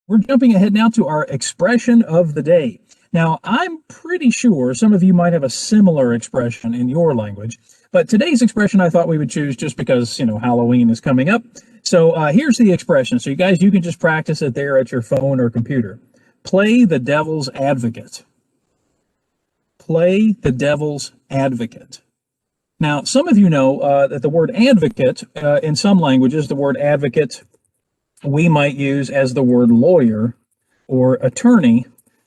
We're jumping ahead now to our expression of the day. Now, I'm pretty sure some of you might have a similar expression in your language, but today's expression I thought we would choose just because, Halloween is coming up. So here's the expression. So you guys, you can just practice it there at your phone or computer. Play the devil's advocate. Play the devil's advocate. Now, some of you know that the word advocate, in some languages, the word advocate we might use as the word lawyer or attorney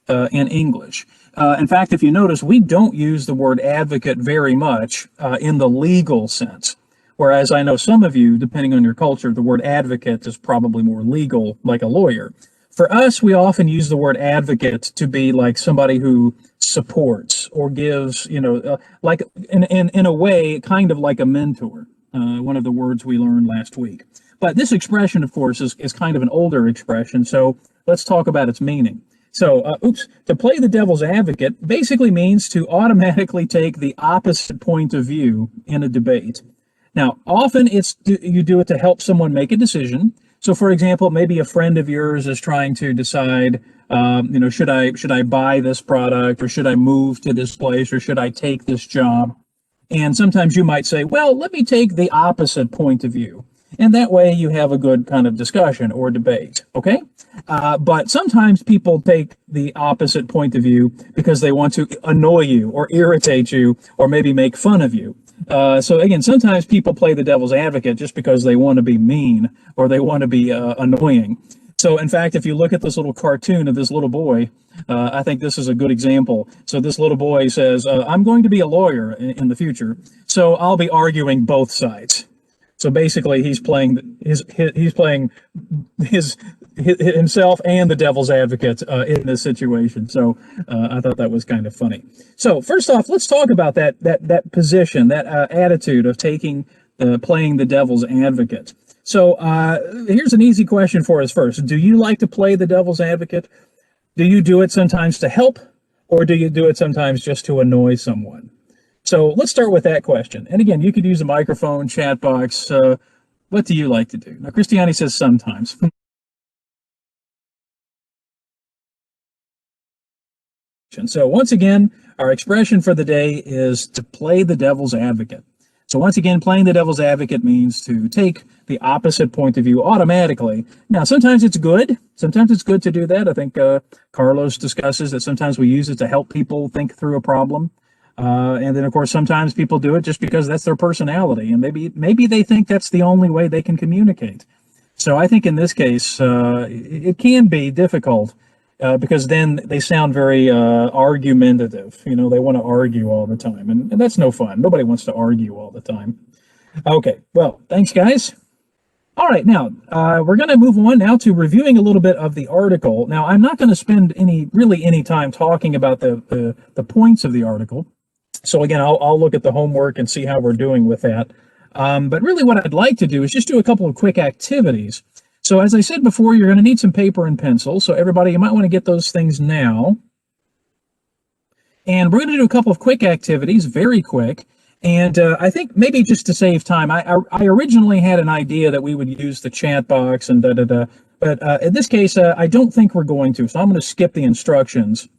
in English. In fact, if you notice, we don't use the word advocate very much in the legal sense. Whereas I know some of you, depending on your culture, the word advocate is probably more legal, like a lawyer. For us, we often use the word advocate to be like somebody who supports or gives, like in a way, kind of like a mentor, one of the words we learned last week. But this expression, of course, is kind of an older expression, so let's talk about its meaning. So, to play the devil's advocate basically means to automatically take the opposite point of view in a debate. Now, often you do it to help someone make a decision. So, for example, maybe a friend of yours is trying to decide, should I buy this product, or should I move to this place, or should I take this job? And sometimes you might say, well, let me take the opposite point of view. And that way you have a good kind of discussion or debate, okay? But sometimes people take the opposite point of view because they want to annoy you or irritate you or maybe make fun of you. So again, sometimes people play the devil's advocate just because they want to be mean or they want to be annoying. So in fact, if you look at this little cartoon of this little boy, I think this is a good example. So this little boy says, I'm going to be a lawyer in the future, so I'll be arguing both sides. So basically, he's playing himself and the devil's advocate in this situation. So I thought that was kind of funny. So first off, let's talk about that position, that attitude of playing the devil's advocate. So here's an easy question for us first. Do you like to play the devil's advocate? Do you do it sometimes to help, or do you do it sometimes just to annoy someone? So let's start with that question. And again, you could use a microphone, chat box. What do you like to do? Now, Christiani says sometimes. So once again, our expression for the day is to play the devil's advocate. So once again, playing the devil's advocate means to take the opposite point of view automatically. Now, sometimes it's good. Sometimes it's good to do that. I think Carlos discusses that sometimes we use it to help people think through a problem. And then, of course, sometimes people do it just because that's their personality, and maybe they think that's the only way they can communicate. So I think in this case, it can be difficult because then they sound very argumentative. They want to argue all the time, and that's no fun. Nobody wants to argue all the time. Okay, well, thanks, guys. All right, now we're going to move on now to reviewing a little bit of the article. Now, I'm not going to spend any time talking about the points of the article. So again, I'll look at the homework and see how we're doing with that. But really what I'd like to do is just do a couple of quick activities. So as I said before, you're going to need some paper and pencil. So everybody, you might want to get those things now. And we're going to do a couple of quick activities, very quick. And I think maybe just to save time, I originally had an idea that we would use the chat box and da-da-da. But in this case, I don't think we're going to. So I'm going to skip the instructions.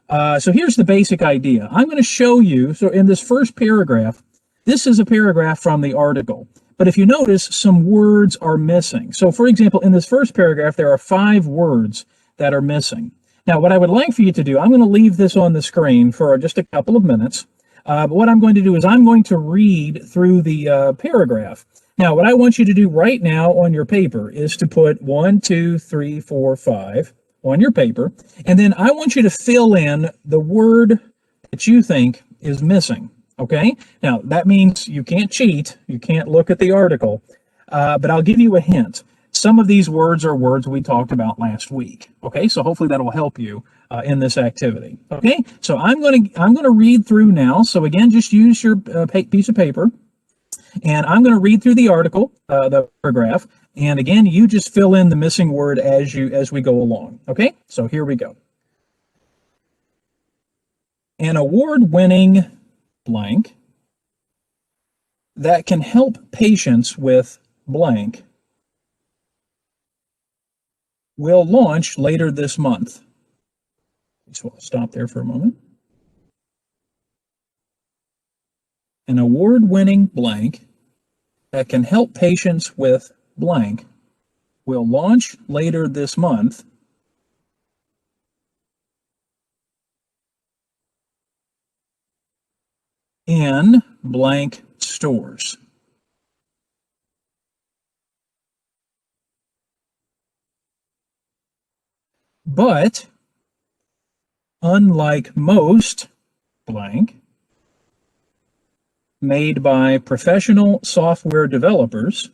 So here's the basic idea. I'm going to show you, so in this first paragraph, this is a paragraph from the article. But if you notice, some words are missing. So for example, in this first paragraph, there are 5 words that are missing. Now, what I would like for you to do, I'm going to leave this on the screen for just a couple of minutes. But what I'm going to do is I'm going to read through the paragraph. Now, what I want you to do right now on your paper is to put 1, 2, 3, 4, 5 on your paper, and then I want you to fill in the word that you think is missing, okay? Now, that means you can't cheat, you can't look at the article, but I'll give you a hint. Some of these words are words we talked about last week, okay? So hopefully that will help you in this activity, okay? So I'm going to read through now. So again, just use your piece of paper, and I'm going to read through the article, the paragraph, and again, you just fill in the missing word as we go along. Okay, so here we go. An award-winning blank that can help patients with blank will launch later this month. So I'll stop there for a moment. An award-winning blank that can help patients with blank will launch later this month in blank stores. But unlike most blank made by professional software developers,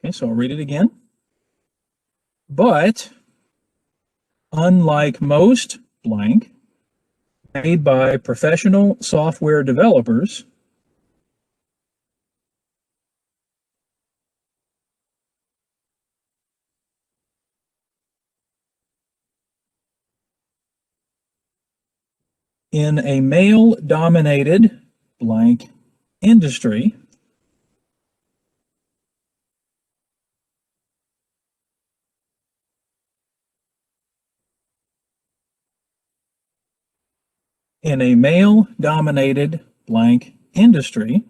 okay, so I'll read it again. But unlike most blank made by professional software developers, in a male-dominated blank industry, in a male-dominated blank industry,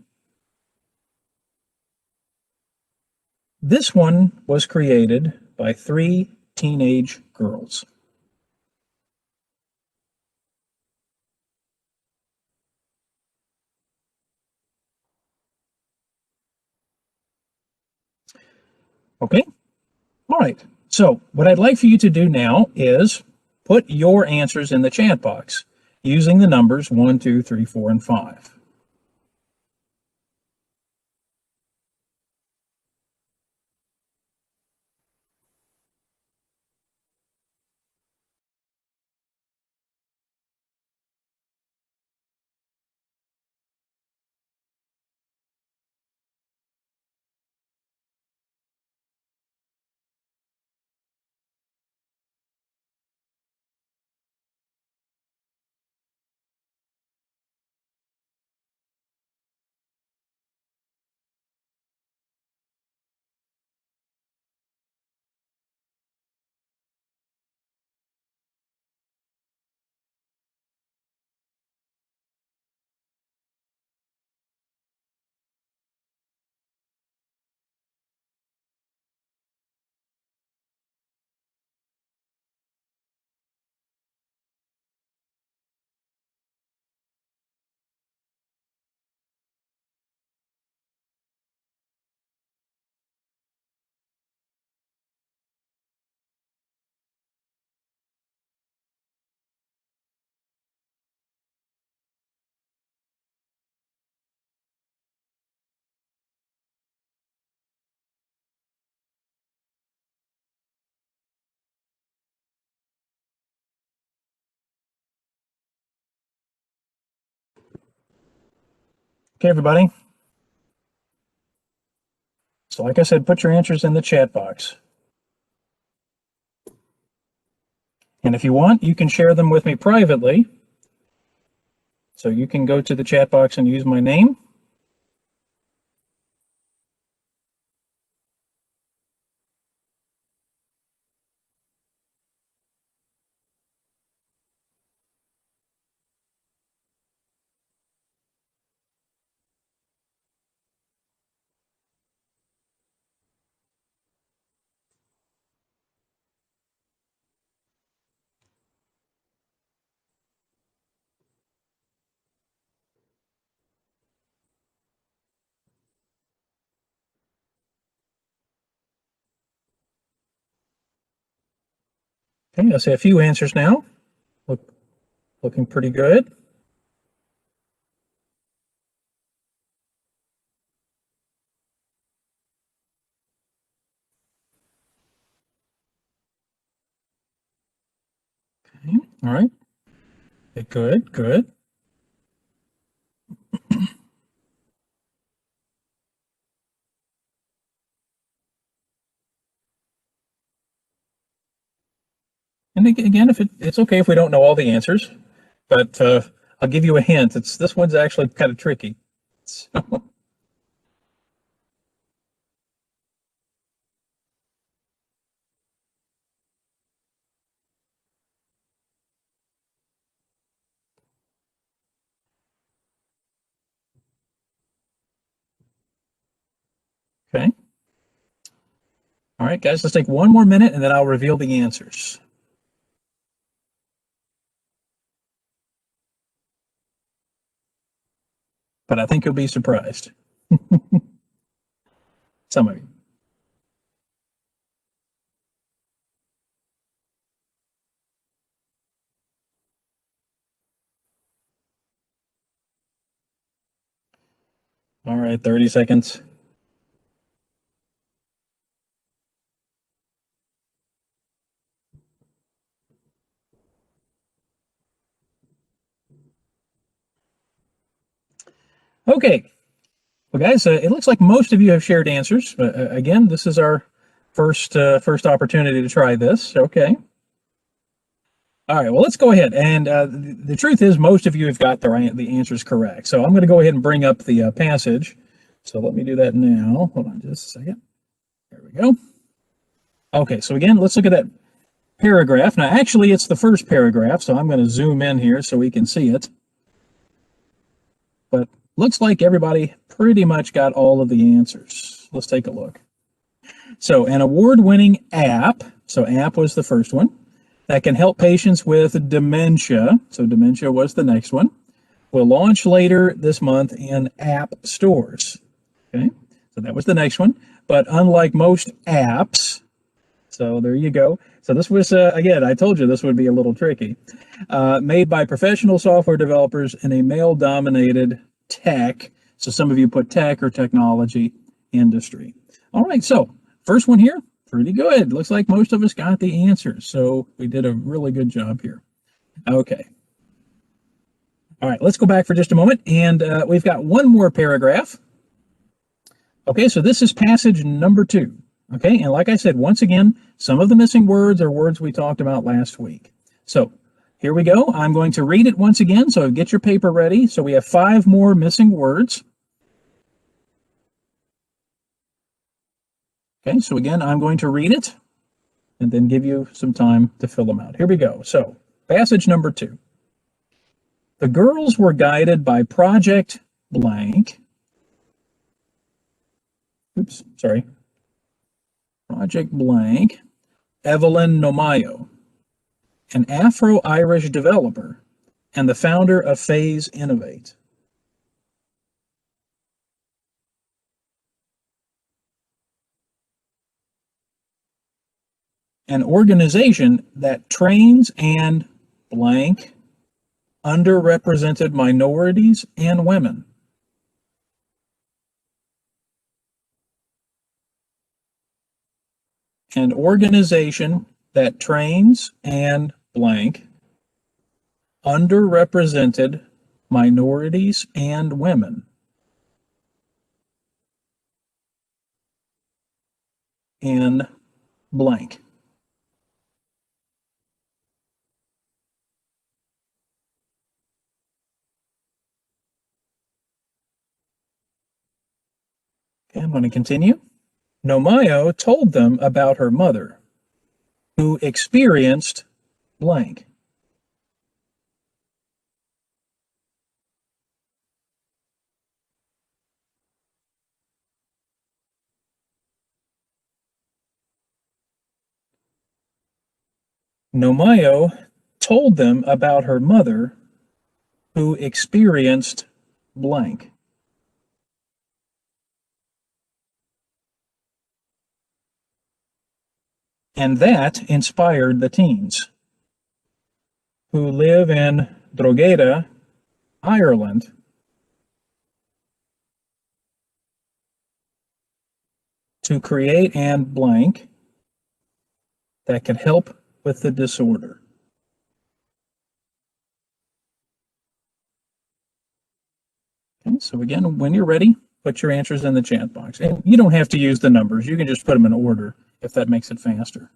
this one was created by 3 teenage girls. Okay? All right. So what I'd like for you to do now is put your answers in the chat box using the numbers 1, 2, 3, 4, and 5. Okay, everybody. So like I said, put your answers in the chat box. And if you want, you can share them with me privately. So you can go to the chat box and use my name. Okay, I see a few answers now. Looking pretty good. Okay, all right. Okay, good, good. And again, if it's okay if we don't know all the answers, but I'll give you a hint. This one's actually kind of tricky. So, Okay. All right, guys, let's take one more minute and then I'll reveal the answers. But I think you'll be surprised. Some of you. All right, 30 seconds. Okay. Well, guys, it looks like most of you have shared answers. Again, this is our first opportunity to try this. Okay. All right. Well, let's go ahead. And the truth is, most of you have got the answers correct. So I'm going to go ahead and bring up the passage. So let me do that now. Hold on just a second. There we go. Okay. So again, let's look at that paragraph. Now, actually, it's the first paragraph. So I'm going to zoom in here so we can see it. But looks like everybody pretty much got all of the answers. Let's take a look. So, an award winning app, so app was the first one, that can help patients with dementia. So, dementia was the next one. Will launch later this month in app stores. Okay, so that was the next one. But unlike most apps, so there you go. So this was, again, I told you this would be a little tricky. Made by professional software developers in a male-dominated tech. So some of you put tech or technology industry. All right, so first one here, pretty good. Looks like most of us got the answers. So we did a really good job here. Okay. All right, let's go back for just a moment. And we've got one more paragraph. Okay, so this is passage number 2. Okay, and like I said, once again, some of the missing words are words we talked about last week. So here we go. I'm going to read it once again, so get your paper ready. So we have 5 more missing words. Okay, so again, I'm going to read it and then give you some time to fill them out. Here we go. So, passage number 2. The girls were guided by Project Blank. Oops, sorry. Project Blank, Evelyn Nomayo, an Afro-Irish developer and the founder of Phase Innovate. An organization that trains and blank underrepresented minorities and women. An organization that trains and blank underrepresented minorities and women in blank. Okay, I'm going to continue. Nomayo told them about her mother, who experienced blank. Nomayo told them about her mother, who experienced blank. And that inspired the teens, who live in Drogheda, Ireland, to create and blank that can help with the disorder. Okay, so again, when you're ready, put your answers in the chat box. And you don't have to use the numbers. You can just put them in order if that makes it faster.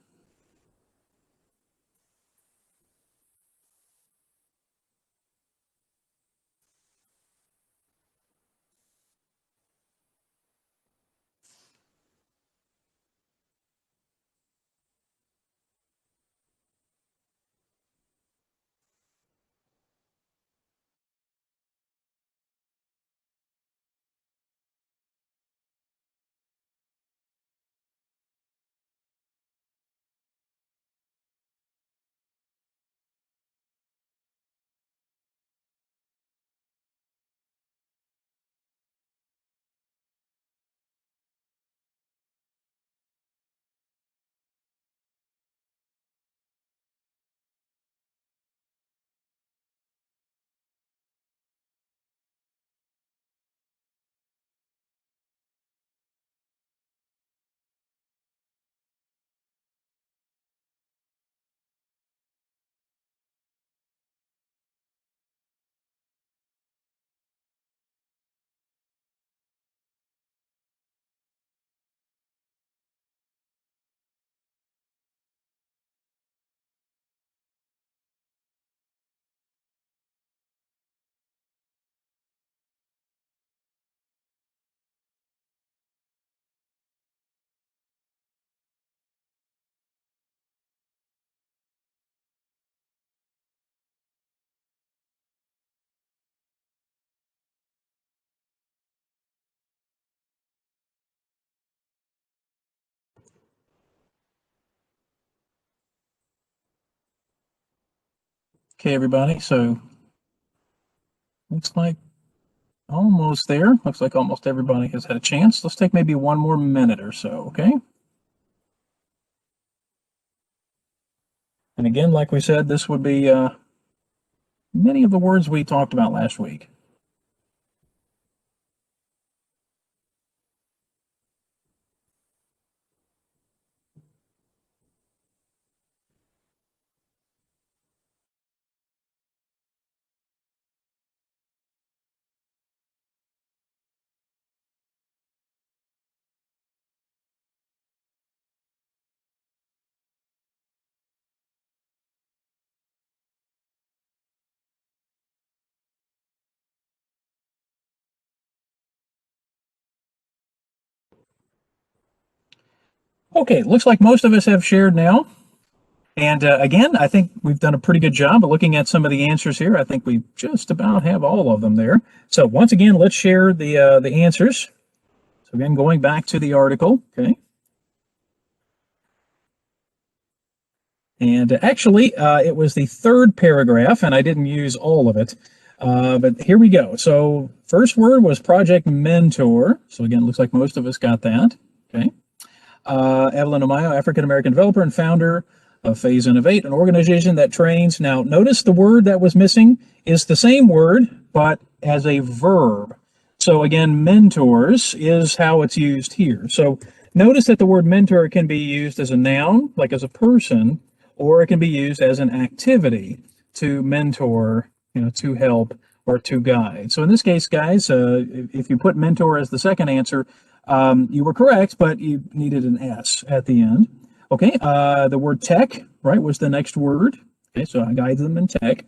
Okay, everybody. So looks like almost there. Looks like almost everybody has had a chance. Let's take maybe one more minute or so, okay? And again, like we said, this would be many of the words we talked about last week. Okay, looks like most of us have shared now. And again, I think we've done a pretty good job of looking at some of the answers here. I think we just about have all of them there. So once again, let's share the answers. So again, going back to the article, okay. And actually, it was the third paragraph, and I didn't use all of it. But here we go. So first word was project mentor. So again, looks like most of us got that. Okay. Evelyn Omayo, African-American developer and founder of Phase Innovate, an organization that trains. Now, notice the word that was missing is the same word, but as a verb. So again, mentors is how it's used here. So notice that the word mentor can be used as a noun, like as a person, or it can be used as an activity to mentor, to help or to guide. So in this case, guys, if you put mentor as the second answer, you were correct, but you needed an S at the end. Okay, the word tech, right, was the next word. Okay, so I guided them in tech.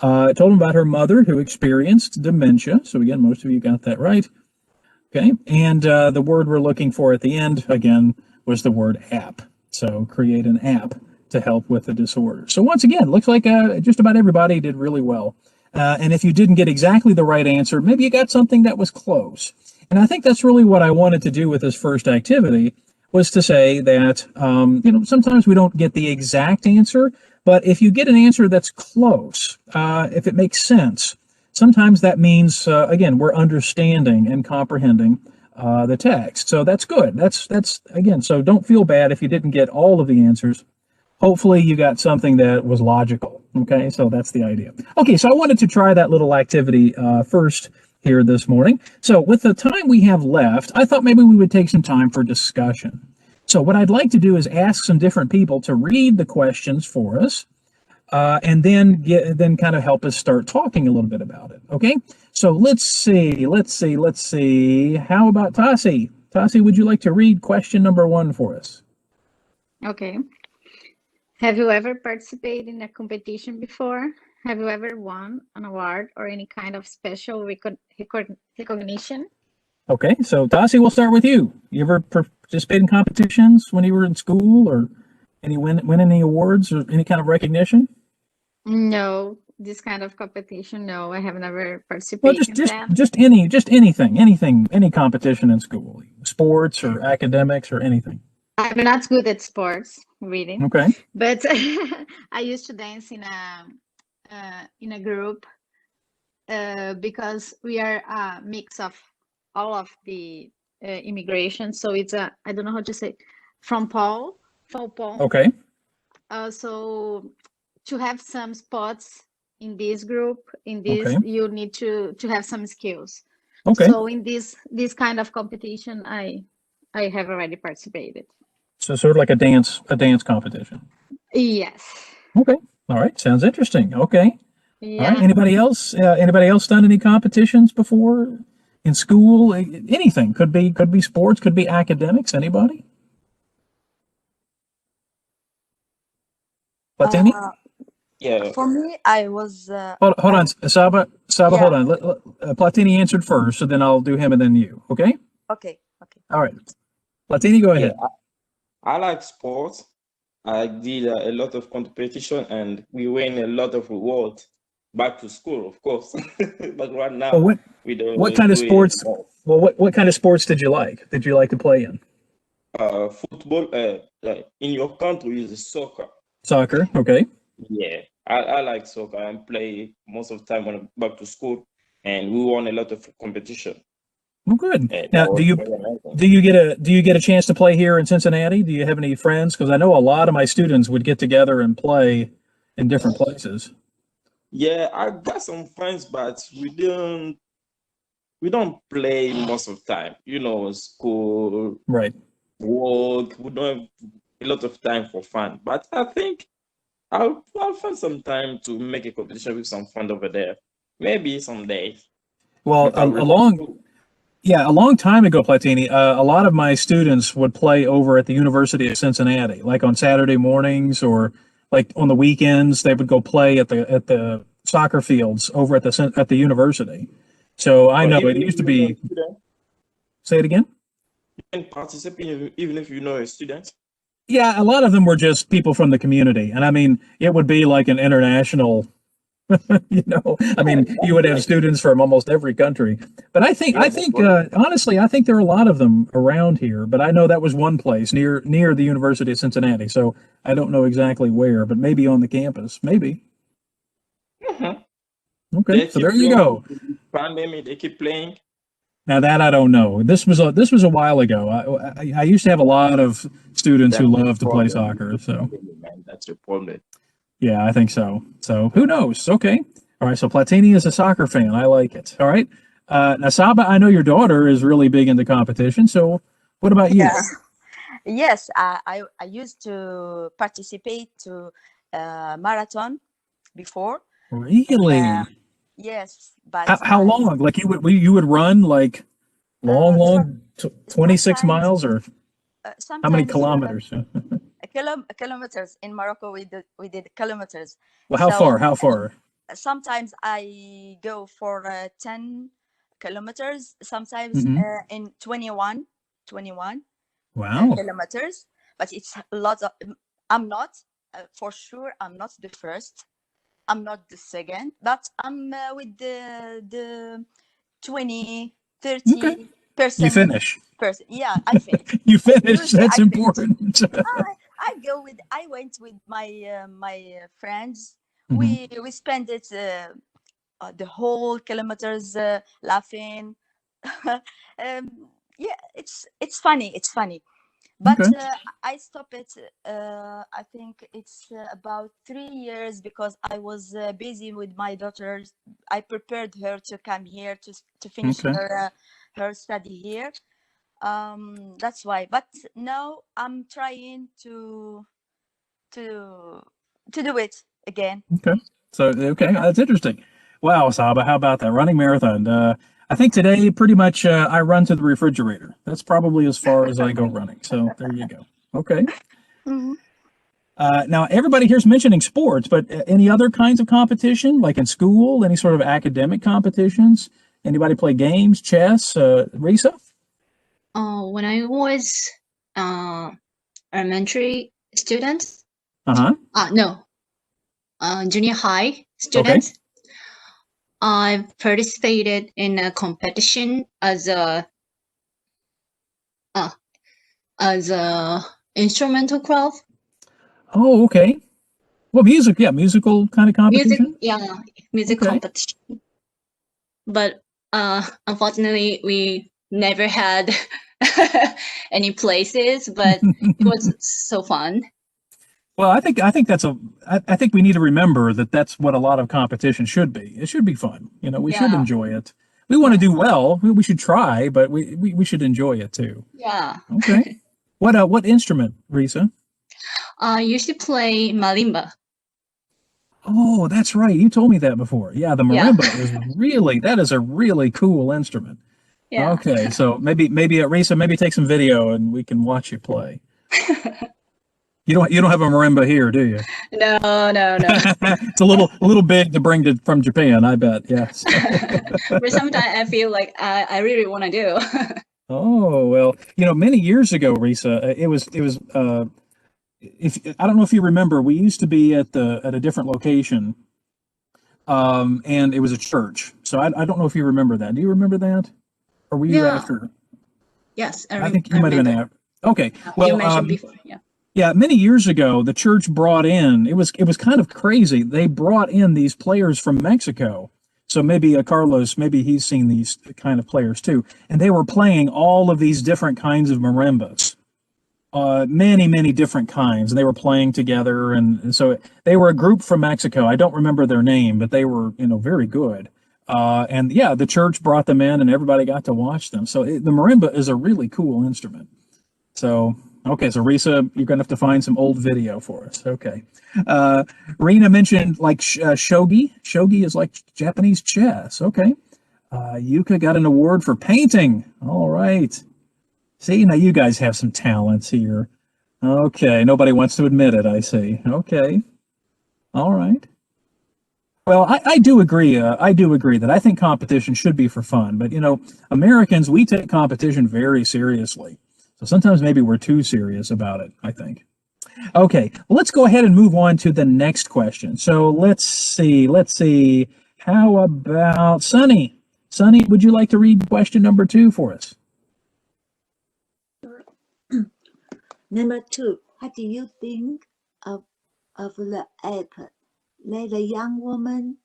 I told them about her mother who experienced dementia. So again, most of you got that right. Okay, and the word we're looking for at the end, again, was the word app. So create an app to help with the disorder. So once again, looks like just about everybody did really well. And if you didn't get exactly the right answer, maybe you got something that was close. And I think that's really what I wanted to do with this first activity, was to say that, sometimes we don't get the exact answer, but if you get an answer that's close, if it makes sense, sometimes that means, again, we're understanding and comprehending the text. So that's good. That's again, so don't feel bad if you didn't get all of the answers. Hopefully you got something that was logical. Okay, so that's the idea. Okay, so I wanted to try that little activity first here this morning. So with the time we have left, I thought maybe we would take some time for discussion. So what I'd like to do is ask some different people to read the questions for us, and then kind of help us start talking a little bit about it. Okay, so let's see. How about Tassi? Tassi, would you like to read question number 1 for us? Okay. Have you ever participated in a competition before? Have you ever won an award or any kind of special recognition? Okay, so Tassi, we'll start with you. You ever participate in competitions when you were in school, or win any awards or any kind of recognition? No, this kind of competition, no, I have never Well, participated in that. anything, any competition in school, sports or academics or anything. I'm not good at sports, really, Okay. but I used to dance in a group because we are a mix of all of the immigration. So it's I don't know how to say, from Paul. Okay. So to have some spots in this group, Okay. you need to have some skills. Okay. So in this kind of competition, I have already participated. So sort of like a dance competition. Yes. Okay. All right. Sounds interesting. Okay. All right. Yeah. Anybody else? Anybody else done any competitions before in school? Anything could be sports, could be academics. Anybody? Platini? Yeah. For me, I was. Hold on, Saba. Yeah. Hold on. Platini answered first, so then I'll do him and then you. Okay. Okay. All right. Platini, go ahead. Yeah, I like sports. I did a lot of competition and we win a lot of rewards. Back to school, of course. But right now, Well, we don't what kind of do it sports? anymore. Well, what kind of sports did you like? Did you like to play in? Football, in your country is soccer. Soccer. Okay. Yeah, I like soccer and play most of the time when I'm back to school, and we won a lot of competition. Well, good. That Now, was very amazing. do you get a chance to play here in Cincinnati? Do you have any friends? Because I know a lot of my students would get together and play in different places. Yeah, I got some friends, but we don't play most of the time. School, Right. work. We don't have a lot of time for fun. But I think I'll find some time to make a competition with some friend over there. Maybe someday. Well, But I will have along to. Yeah, a long time ago, Platini, a lot of my students would play over at the University of Cincinnati, like on Saturday mornings or like on the weekends. They would go play at the soccer fields over at the university. So I Or know even it if used to you know a be. student, Say it again. you can participate even if you know a student. Yeah, a lot of them were just people from the community, and I mean, it would be like an international. I Yeah, mean, you that's would have great. students from almost every country. But Yeah, that's great. honestly, I think there are a lot of them around here. But I know that was one place near the University of Cincinnati. So I don't know exactly where, but maybe on the campus. Maybe. Mhm. Okay, They so there keep you playing. go. Pandemic, they keep playing. Now that I don't know. This was a while ago. I used to have a lot of students who That's the love to play problem. soccer. So Man. That's the problem. yeah, I think so. So who knows? Okay. All right. So Platini is a soccer fan. I like it. All right. Now, Saba, I know your daughter is really big into competition. So what about you? Yeah. Yes, I used to participate to marathon before. Uh, Really? yes, but How long? Like you would run like some, long, 26 sometimes miles or how many sometimes kilometers? kilometers in Morocco we did kilometers. Well, how So far? How far? sometimes I go for 10 kilometers, sometimes Hmm. in 21 Wow. kilometers, but it's a lot of. I'm not for sure. I'm not the first. I'm not the second, but I'm with the 20, Okay. 30 You percent finish. person. Yeah, I finished. You finish. Usually That's I finished. important. I went with my friends. Hmm. We spent it the whole kilometers laughing. Yeah, it's funny. It's funny. But Okay. I stopped it. I think it's about 3 years because I was busy with my daughter. I prepared her to come here to finish Okay. her study here. That's why. But now I'm trying to to do it again. Okay. So okay, that's interesting. Wow, Saba, how about that running marathon? I think today pretty much I run to the refrigerator. That's probably as far as I go running. So there you go. Okay. Mhm. Now everybody here's mentioning sports, but any other kinds of competition, like in school, any sort of academic competitions? Anybody play games, chess, Risa? When I was uh, elementary student, Uh-huh. no, junior high Okay. student, I participated in a competition uh, as a instrumental club, Oh, okay. Well, yeah, musical kind of music, competition. yeah, music Okay. competition. But unfortunately, we never had any places, but it was so fun. Well, I think I think we need to remember that that's what a lot of competition should be. It should be fun. We should Yeah, enjoy it. We want to yeah, do well. We should try, but we should enjoy it too. yeah. Okay. What instrument, Risa? I used to play marimba. Oh, that's right. You told me that before. Yeah, the Yeah, marimba is that is a really cool instrument. yeah. Okay, so maybe Risa, maybe take some video and we can watch you play. You don't have a marimba here, do you? No, no, no. It's a little big to bring from Japan, I bet. Yes. But sometimes I feel like I really want to do. Oh, well, many years ago, Risa, it was if I don't know if you remember, we used to be at a different location, and it was a church. So I don't know if you remember that. Do you remember that? Or were you Yeah. after? Yes, I think I you might have been remember. after. Okay. You Well, mentioned before. Yeah. Yeah, many years ago, the church brought in, it was kind of crazy. They brought in these players from Mexico. So maybe Carlos, maybe he's seen these kind of players too. And they were playing all of these different kinds of marimbas, many, many different kinds. And they were playing together. And so they were a group from Mexico. I don't remember their name, but they were, very good. And yeah, the church brought them in and everybody got to watch them. So the marimba is a really cool instrument. So, okay, so Risa, you're going to have to find some old video for us. Okay. Rena mentioned like shogi. Shogi is like Japanese chess. Okay. Yuka got an award for painting. All right. See, now you guys have some talents here. Okay, nobody wants to admit it, I see. Okay. All right. Well, I do agree. I do agree that I think competition should be for fun. But, Americans, we take competition very seriously. So sometimes maybe we're too serious about it, I think. Okay, well, let's go ahead and move on to the next question. So let's see. How about Sunny? Sunny, would you like to read question number 2 for us? Number 2, what do you think of the app that the young woman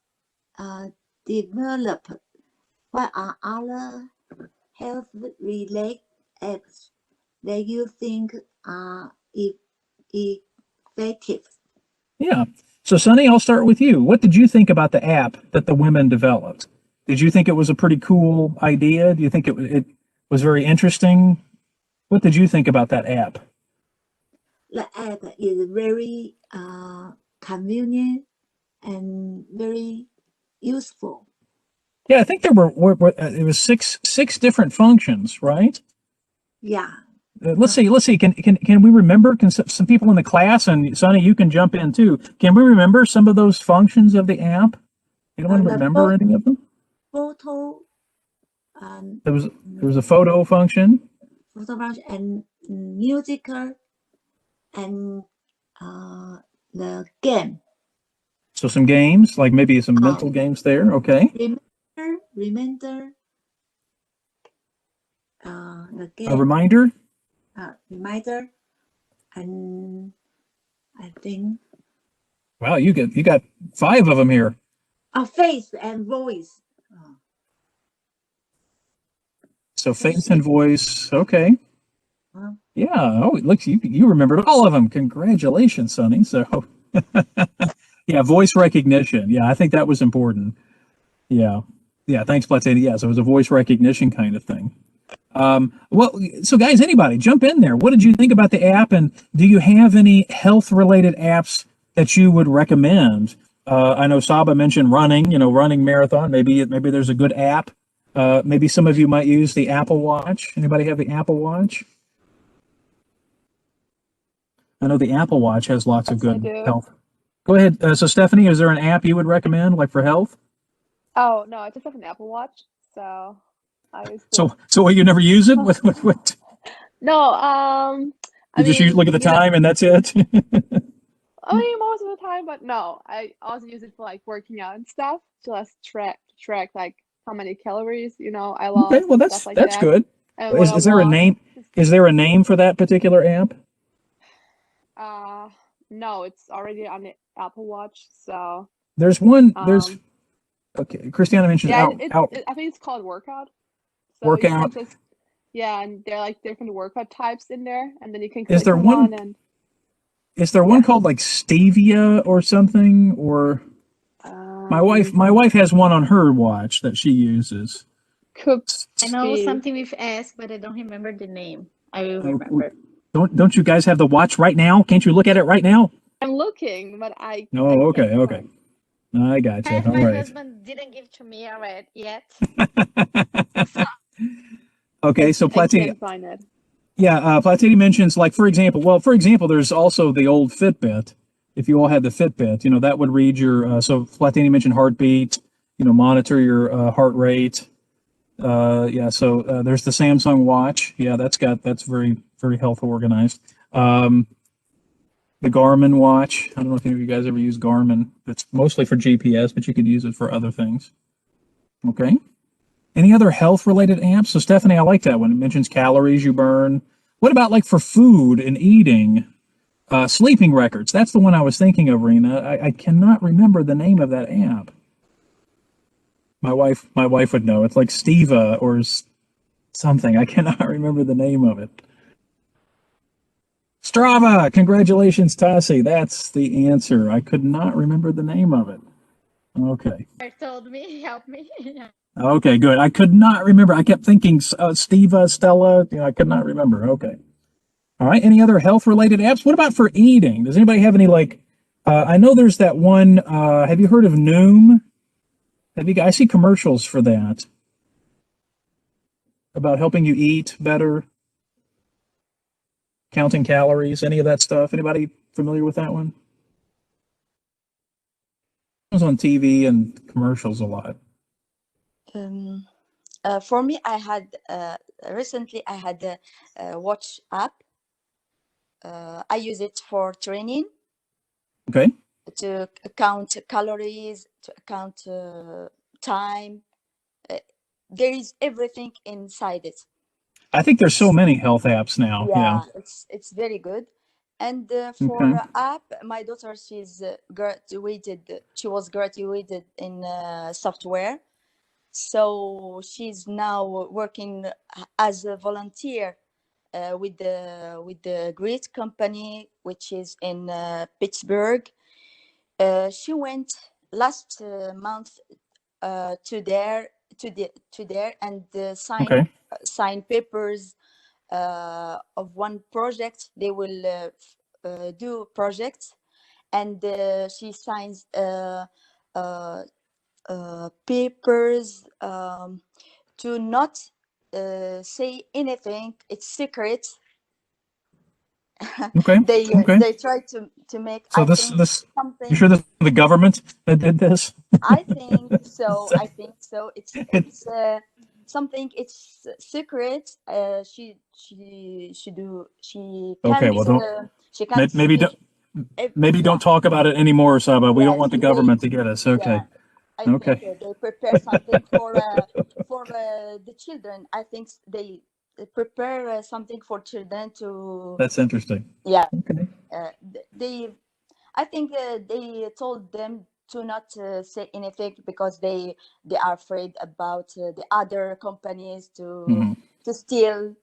developed? What are other health-related apps that you think are effective? Yeah. So, Sunny, I'll start with you. What did you think about the app that the women developed? Did you think it was a pretty cool idea? Do you think it was very interesting? What did you think about that app? The app is very convenient and very useful. Yeah, I think there were it was six different functions, right? Yeah. Let's see. Can we remember? Can some people in the class, and Sonny, you can jump in too. Can we remember some of those functions of the app? You don't want to remember any of them? Photo. There was a photo function. Photo function and musical and the game. So some games, like maybe some mental games there. Okay. Reminder. The game. A reminder. Reminder, and I think. Wow, you got 5 of them here. Face and voice. So face and voice. Okay. Yeah. Oh, it looks you remembered all of them. Congratulations, Sonny. So, yeah, voice recognition. Yeah, I think that was important. Yeah. Yeah. Thanks, Platini. Yeah. So it was a voice recognition kind of thing. Well, so guys, anybody jump in there. What did you think about the app, and do you have any health-related apps that you would recommend? I know Saba mentioned running. Running marathon. Maybe there's a good app. Maybe some of you might use the Apple Watch. Anybody have the Apple Watch? I know the Apple Watch has lots of good health. Go ahead. So Stephanie, is there an app you would recommend, like for health? Oh no, I just have an Apple Watch, so I was. So you never use it? What? No, You just look at the time and that's it. I mean, most of the time, but no, I also use it for like working out and stuff, just track like how many calories I lost. Okay, well that's stuff like that's that. good. And Is there a name? Is there a name for that particular app? No, it's already on the Apple Watch, so. There's one. Okay, Christiana mentioned yeah, out. I think it's called Workout. So Workout. Yeah, and there are like different workout types in there, and then you can. Is there one? Is there one called like Stevia or something? Or my wife has one on her watch that she uses. I know something with S, but I don't remember the name. I will remember. Don't you guys have the watch right now? Can't you look at it right now? I'm looking, but I. Oh, okay. I got you. All My right. husband didn't give to me yet. Okay, so Platini. I can't find it. Yeah, Platini mentions like for example, there's also the old Fitbit. If you all had the Fitbit, that would read your. So Platini mentioned heartbeat. Monitor your heart rate. So there's the Samsung Watch. Yeah, that's very very health organized. The Garmin watch. I don't know if any of you guys ever use Garmin. It's mostly for GPS, but you could use it for other things. Okay. Any other health-related apps? So Stephanie, I like that one. It mentions calories you burn. What about like for food and eating? Sleeping Records. That's the one I was thinking of, Rena. I cannot remember the name of that app. My wife would know. It's like Steva or something. I cannot remember the name of it. Strava! Congratulations, Tassi. That's the answer. I could not remember the name of it. Okay. Told me, help me. Okay, good. I could not remember. I kept thinking Steva, Stella. I could not remember. Okay. All right. Any other health-related apps? What about for eating? Does anybody have any, like, I know there's that one, have you heard of Noom? I see commercials for that. About helping you eat better, counting calories, any of that stuff. Anybody familiar with that one? It was on TV and commercials a lot. For me, I had recently I had a watch app. I use it for training. Okay. To count calories, to count time. There is everything inside it. I think there's so many health apps now. Yeah, it's very good. And for Okay. app, my daughter, she's graduated. She was graduated in software, so she's now working as a volunteer with the great company which is in Pittsburgh. She went last month to there and sign papers of one project. They will do projects, and she signs papers to not say anything. It's secret. Okay. Okay. They try to make. So I this think you something. sure this is the government that did this? I think so. I think so. It's something. It's secret. She Okay. can't. Well, She can't maybe speak. maybe don't talk about it anymore, Saba. We don't want the government to get us. Okay. I Okay. think they prepare something for the children. I think they prepare something for children to. That's interesting. Yeah. Okay. I think they told them to not say anything because they are afraid about the other companies to steal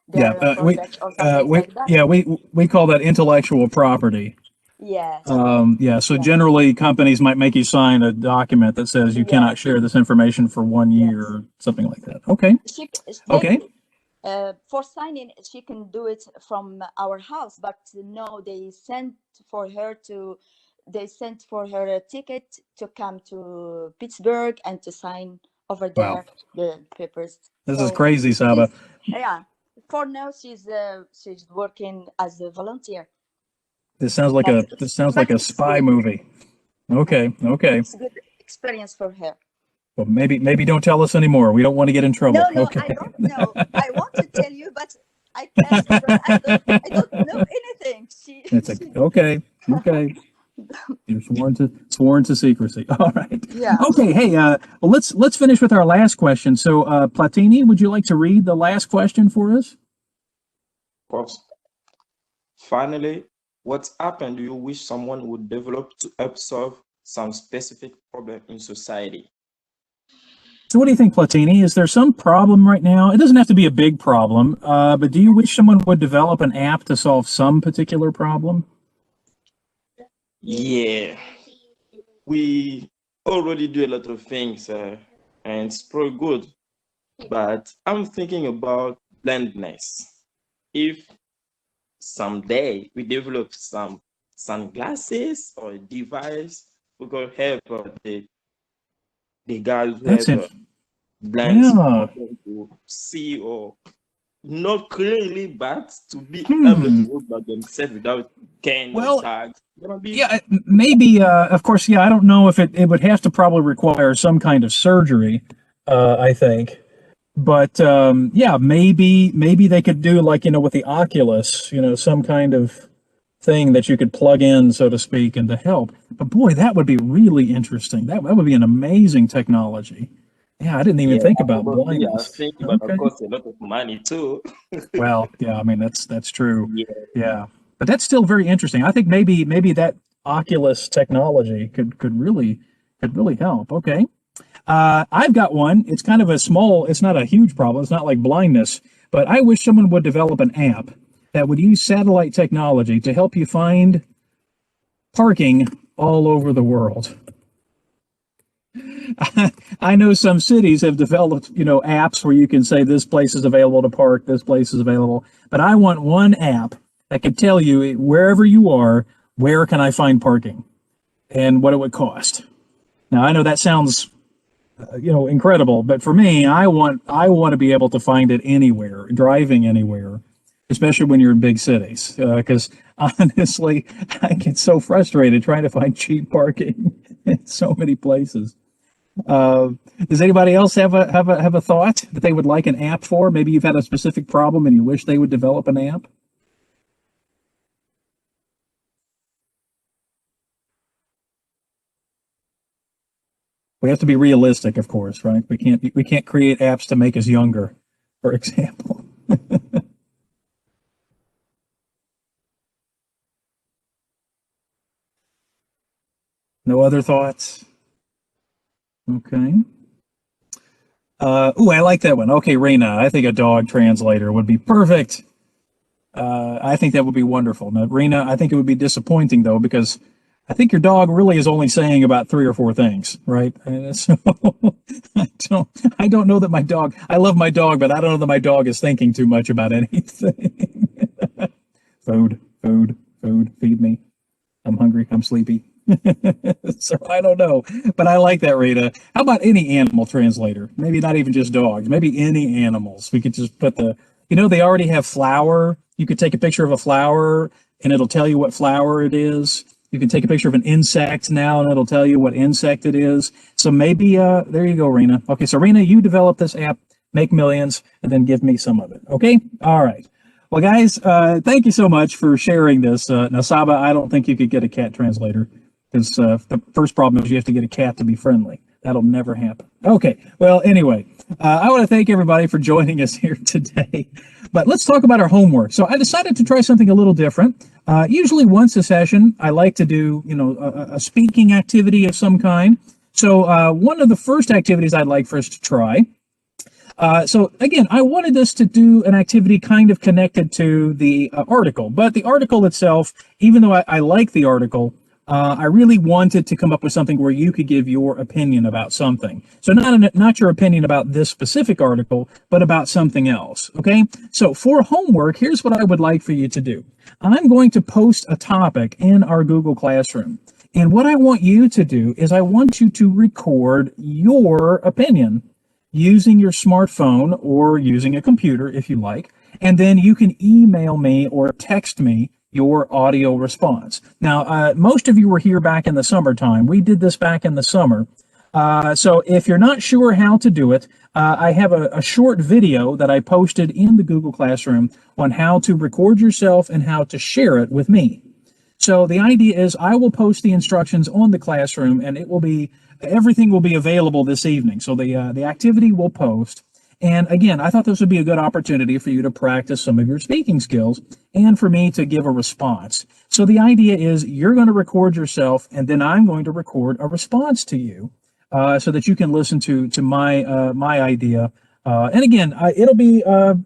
their project or something like that. Yeah, we call that intellectual property. Yes. So generally companies might make you sign a document that says you cannot share this information for 1 year or something like that. Okay. Okay. For signing, she can do it from our house, but no, they sent for her a ticket to come to Pittsburgh and to sign over there the papers. This is crazy, Saba. Yeah. For now, she's working as a volunteer. This sounds like a spy movie. Okay. Okay. It's a good experience for her. Well, maybe don't tell us anymore. We don't want to get in trouble. No, okay. I don't know. I want to tell you, but I can't because I don't know anything. Okay. You're sworn to secrecy. All right. Yeah. Okay. Hey. Well, let's finish with our last question. So, Platini, would you like to read the last question for us? Of course. Finally, what app do you wish someone would develop to help solve some specific problem in society? So what do you think, Platini? Is there some problem right now? It doesn't have to be a big problem, but do you wish someone would develop an app to solve some particular problem? Yeah, we already do a lot of things, and it's pretty good. But I'm thinking about blindness. If someday we develop some sunglasses or a device, we could help the guys who have blind to see or not clearly, but to be able to work by themselves without cane or tags. Yeah, maybe. Of course, yeah. I don't know if it would have to probably require some kind of surgery. I think, but yeah, maybe they could do like with the Oculus, some kind of thing that you could plug in, so to speak, and to help. But boy, that would be really interesting. That would be an amazing technology. Yeah, I didn't even think about blindness. I think, but of course, a lot of money too. Well, yeah, I mean that's true. Yeah. But that's still very interesting. I think maybe that Oculus technology could really help. Okay. I've got one. It's kind of a small, it's not a huge problem. It's not like blindness, but I wish someone would develop an app that would use satellite technology to help you find parking all over the world. I know some cities have developed, apps where you can say this place is available to park, this place is available, but I want one app that can tell you wherever you are, where can I find parking and what it would cost. Now, I know that sounds incredible, but for me, I want to be able to find it anywhere, driving anywhere, especially when you're in big cities, because honestly, I get so frustrated trying to find cheap parking in so many places. Does anybody else have a thought that they would like an app for? Maybe you've had a specific problem and you wish they would develop an app. We have to be realistic, of course, right? We can't create apps to make us younger, for example. No other thoughts? Okay. I like that one. Okay, Raina, I think a dog translator would be perfect. I think that would be wonderful. Now, Raina, I think it would be disappointing though, because I think your dog really is only saying about 3 or 4 things, right? And so I don't know that my dog, I love my dog, but I don't know that my dog is thinking too much about anything. Food, feed me. I'm hungry, I'm sleepy. So I don't know, but I like that, Rita. How about any animal translator? Maybe not even just dogs, maybe any animals. We could just put they already have flower. You could take a picture of a flower and it'll tell you what flower it is. You can take a picture of an insect now and it'll tell you what insect it is. So maybe, there you go, Rena. Okay, so Rena, you develop this app, make millions, and then give me some of it. Okay? All right. Well, guys, thank you so much for sharing this. Now, Saba, I don't think you could get a cat translator because the first problem is you have to get a cat to be friendly. That'll never happen. Okay, well, anyway, I want to thank everybody for joining us here today. But let's talk about our homework. So I decided to try something a little different. Usually once a session, I like to do, a speaking activity of some kind. So one of the first activities I'd like for us to try. So again, I wanted us to do an activity kind of connected to the article, but the article itself, even though I like the article, I really wanted to come up with something where you could give your opinion about something. So not your opinion about this specific article, but about something else. Okay. So for homework, here's what I would like for you to do. I'm going to post a topic in our Google Classroom. And what I want you to do is I want you to record your opinion using your smartphone or using a computer if you like. And then you can email me or text me your audio response. Now, most of you were here back in the summertime. We did this back in the summer. So if you're not sure how to do it, I have a short video that I posted in the Google Classroom on how to record yourself and how to share it with me. So the idea is I will post the instructions on the classroom and everything will be available this evening. So the activity will post. And again, I thought this would be a good opportunity for you to practice some of your speaking skills and for me to give a response. So the idea is you're going to record yourself and then I'm going to record a response to you so that you can listen to my idea. And again, it'll be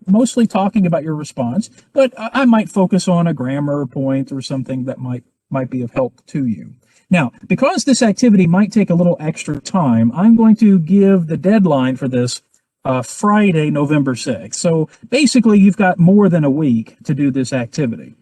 mostly talking about your response, but I might focus on a grammar point or something that might be of help to you. Now, because this activity might take a little extra time, I'm going to give the deadline for this Friday, November 6th. So basically, you've got more than a week to do this activity.